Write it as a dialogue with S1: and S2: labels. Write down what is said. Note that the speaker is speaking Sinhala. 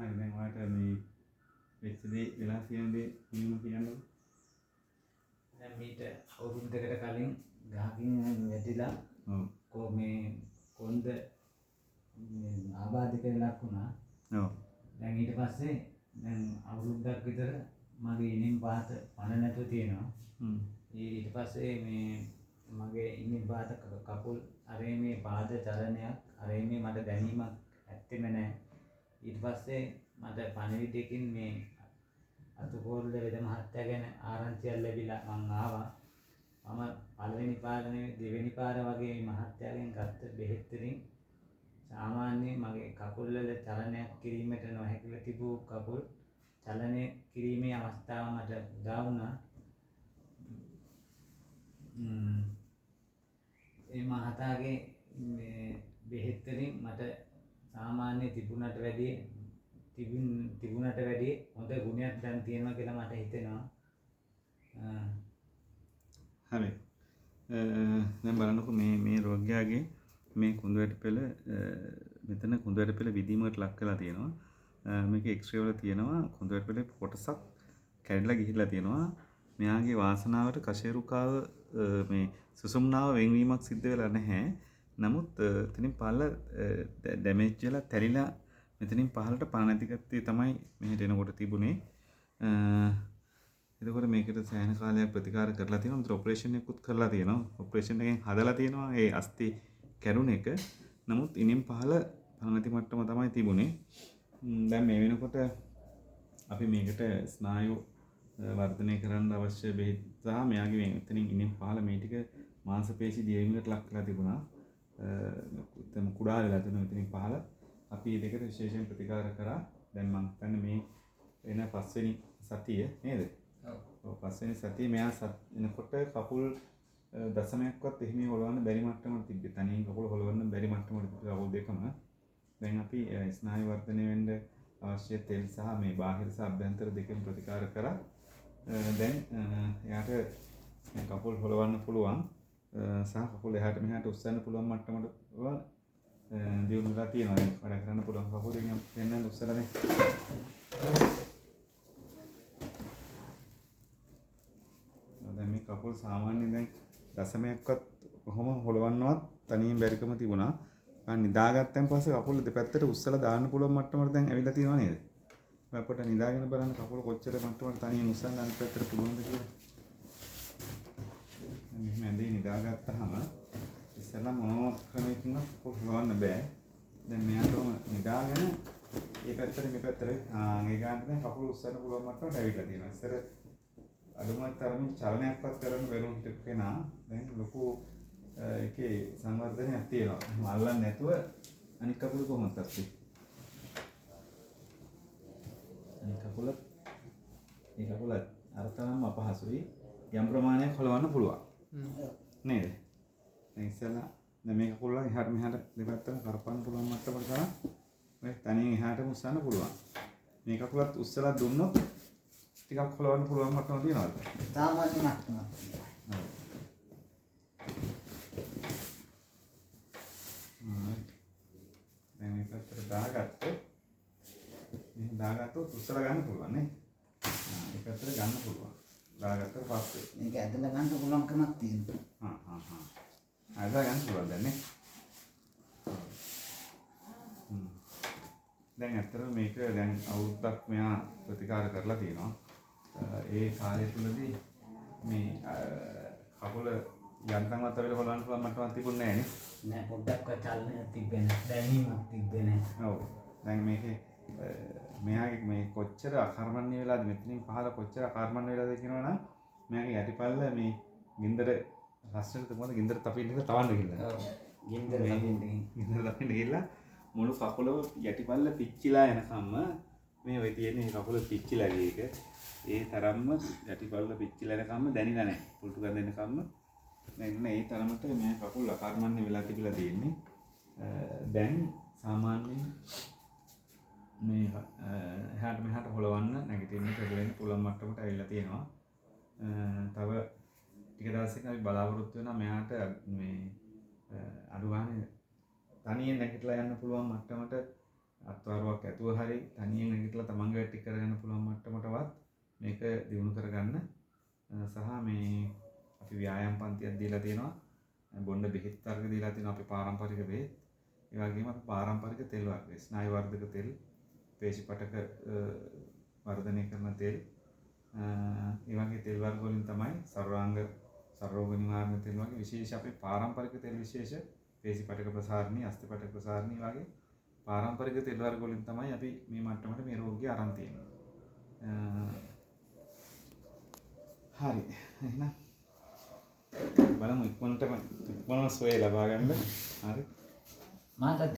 S1: හරි දැන් ඔයාලට මේ වෙච්ච දේ වෙලා තියෙන දේ නියම කියන්නකෝ.
S2: දැන් මීට අවුරුදු දෙකකට කලින් ගහකින් වැටිලා කො මේ කොන්ද මේ ආබාධිත වෙලක් වුණා.
S1: ඔව්.
S2: දැන් ඊට පස්සේ දැන් අවුරුද්දක් විතර මගේ ඉනින් පහත පණ නැතුව තියෙනවා. ඊට පස්සේ මේ මගේ ඉනින් පහත කකුල් අරේ මේ පාද චලනයක් අරේ මේ මට දැනීමක් ඇත්තෙම නැහැ. ඊට පස්සේ මට පණිවිඩයකින් මේ අතුකෝල්ල වේද මහත්තයා ගැන ආරංචියක් ලැබිලා මං ආවා. මම පළවෙනි පාර නෙවෙයි දෙවෙනි පාර වගේ මහත්තයාගෙන් ගත්ත බෙහෙත් වලින් සාමාන්‍යයෙන් මගේ කකුල් වල චලනයක් කිරීමට නොහැකිව තිබූ කකුල් චලනය කිරීමේ අවස්ථාව මට උදා වුණා. ඒ මහතාගේ මේ බෙහෙත් වලින් මට සාමාන්‍ය තිබුණට වැඩිය හොඳ ගුණයක් දැන් තියෙනවා කියලා මට හිතෙනවා.
S1: හරි. දැන් බලන්නකෝ මේ රෝගියාගේ මේ කුඳුවැටි පෙළ මෙතන කුඳුවැටි පෙළ විදීමකට ලක් වෙලා තියෙනවා. මේක එක්ස්රේ වල තියෙනවා කුඳුවැටි පෙළේ කොටසක් කැඩිලා ගිහිල්ලා තියෙනවා. මෙයාගේ වාසනාවට කශේරුකාව මේ සුසුම්නාව වෙන්වීමක් සිද්ධ වෙලා නැහැ. නමුත් එතනින් පහළ ඩැමේජ් වෙලා තැලිලා මෙතනින් පහළට පණ නැති කත්තේ තමයි මෙහෙට එනකොට තිබුණේ. එතකොට මේකට සෑහෙන කාලයක් ප්‍රතිකාර කරලා තියෙනවා. උන්ට ඔපරේෂන් එකකුත් කරලා තියෙනවා. ඔපරේෂන් එකෙන් හදලා තියෙනවා ඒ අස්ථි කැඩුන එක. නමුත් ඉනින් පහළ පණ නැති මට්ටම තමයි තිබුණේ. දැන් මේ වෙනකොට අපි මේකට ස්නායු වර්ධනය කරන්න අවශ්‍ය බෙහෙත් සහ මෙයාගේ මේ මෙතනින් ඉනින් පහළ මේ ටික මාංශ පේශි දියවීමකට ලක් කරලා තිබුණා. කුඩා වෙලා තිබුණා මෙතනින් පහළ. අපි දෙකට විශේෂයෙන් ප්‍රතිකාර කරා. දැන් මම හිතන්නේ මේ එන 5 වෙනි සතිය නේද? ඔව් 5 වෙනි සතිය මෙයා එනකොට කකුල් දශමයක්වත් එහෙම හොලවන්න බැරි මට්ටමකට තිබ්බේ. තනියෙන් කකුල හොලවන්න බැරි මට්ටමකට තිබ්බේ කකුල් දෙකම. දැන් අපි ස්නායු වර්ධනය වෙන්න අවශ්‍ය තෙල් සහ මේ බාහිර සහ අභ්‍යන්තර දෙකෙන් ප්‍රතිකාර කරා. දැන් එයාට කකුල් හොලවන්න පුළුවන් සහ කකුල් එහාට මෙහාට උස්සන්න පුළුවන් මට්ටමට දියුණු වෙලා තියෙනවා. දැන් වැඩ කරන්න පුළුවන් කකුලෙන් වෙනන්න උස්සලානේ. දැන් මේ කකුල් සාමාන්‍යයෙන් දැන් දශමයක්වත් කොහොම හොලවන්නවත් තනියෙන් බැරිකම තිබුණා. නිදාගත්තන් පස්සේ කකුල දෙපැත්තට උස්සලා දාන්න පුළුවන් මට්ටමට දැන් ඇවිල්ලා තියෙනවා නේද? අපිට නිදාගෙන බලන්න කකුල කොච්චර මට්ටමකට තනියෙන් උස්සන්න අනිත් පැත්තට පුළුවන්ද කියලා. මෙහෙම ඇඳේ නිදාගත්තාම ඉස්සෙල්ලා මොනම ක්‍රමයකින් කකුල හොලවන්න බෑ. දැන් මෙයාටම නිදාගෙන මේ පැත්තට මේ පැත්තට ඒ ගානට දැන් කකුල උස්සන්න පුළුවන් මට්ටමට ඇවිල්ලා තියෙනවා. ඉස්සර අඩුමත් තරමින් චලනයක්වත් කරන්න බැරුව හිටපු කෙනා දැන් ලොකු ඒකේ සංවර්ධනයක් තියෙනවා. අල්ලන්නේ නැතුව අනිත් කකුල කොහොමද තත්ති? අනිත් කකුල මේ කකුල අර තරම් අපහසුයි. යම් ප්‍රමාණයක් හොලවන්න පුළුවන්. නේද? දැන් ඉස්සෙල්ලා දැන් මේ කකුල එහාට මෙහාට දෙපැත්තම කරපන්න පුළුවන් මට්ටමකට තරම් මේ තනියෙන් එහාටම උස්සන්න පුළුවන්. මේ කකුලත් උස්සලා දුන්නොත් ටිකක් හොලවන්න පුළුවන් මට්ටම තියනවාද?
S2: සාමාන්‍ය මට්ටමක්.
S1: දැන් මේ පැත්තට දාගත්තොත් උස්සලා ගන්න පුළුවන් නේ. මේ පැත්තට ගන්න පුළුවන්. දාගත්තට පස්සේ
S2: මේක ඇදලා ගන්න පුළුවන්කමක් තියෙනවා.
S1: ඇදලා ගන්න පුළුවන් දැන් නේ. දැන් ඇත්තටම මේක දැන් අවුරුද්දක් මෙයා ප්‍රතිකාර කරලා තියෙනවා. ඒ කාලය තුලදී මේ කකුල යන්තම්වත් අපිට හොලවන්න පුළුවන් මට්ටමක් තිබුණේ නැහැ නේ.
S2: නෑ පොඩ්ඩක්වත් චලනයක් තිබ්බේ නැහැ. දැනීමක් තිබ්බේ නැහැ.
S1: ඔව්. දැන් මේකේ මෙයාගේ මේ කොච්චර අකර්මණ්‍ය වෙලාද මෙතනින් පහළ කොච්චර අකර්මණ්‍ය වෙලාද කියනවනම් මෙයාගේ යටිපල්ල මේ ගින්දර රස්නට මොකද ගින්දර තපින්න ඉඳලා තවන්න ගිහිල්ලා.
S2: ඔව්. ගින්දර
S1: තපින්න ගිහිල්ලා මුළු කකුලම යටිපල්ල පිච්චිලා යනකම්ම මේ ඔය තියෙන කකුල පිච්චිලා ගියේක ඒ තරම්ම යටිපල්ල පිච්චිලා යනකම්ම දැනිලා නැහැ. පුල්ටු ගන්න එනකම්ම දැන් මේ තරමට මේ කකුල් අකර්මණ්‍ය වෙලා තිබිලා තියෙන්නේ. දැන් සාමාන්‍යයෙන් මේ එහාට මෙහාට හොලවන්න නැගිටින්න පෙරලෙන්න පුළුවන් මට්ටමට ඇවිල්ලා තියෙනවා. තව ටික දවසකින් අපි බලාපොරොත්තු වෙනවා මෙයාට මේ අඩු ගානේ තනියෙන් නැගිටලා යන්න පුළුවන් මට්ටමට අත්වාරුවක් ඇතුව හරි තනියෙන් නැගිටලා තමන්ගේ වැඩ ටික කරගන්න පුළුවන් මට්ටමටවත් මේක දියුණු කරගන්න සහ මේ අපි ව්‍යායාම පන්තියක් දීලා තියෙනවා. බොණ්ඩ බෙහෙත් වර්ග දීලා තියෙනවා අපි පාරම්පරික බෙහෙත්. ඒ වගේම අපි පාරම්පරික තෙල් වර්ග, ස්නායු වර්ධක තෙල්, පේශි පටක වර්ධනය කරන තෙල්, ඒ වගේ තෙල් වර්ග වලින් තමයි සර්වාංග සර්වෝග නිවාරණ තෙල් වගේ විශේෂ අපේ පාරම්පරික තෙල් විශේෂ පේශි පටක ප්‍රසාරණී, අස්ථි පටක ප්‍රසාරණී වගේ පාරම්පරික තෙල් වර්ග වලින් තමයි අපි මේ මට්ටමට මේ රෝගිය අරන් තියෙන්නේ. හරි. එහෙනම් බලමු ඉක්මනටම සුවය ලබා ගන්න. හරි.
S2: මාතත්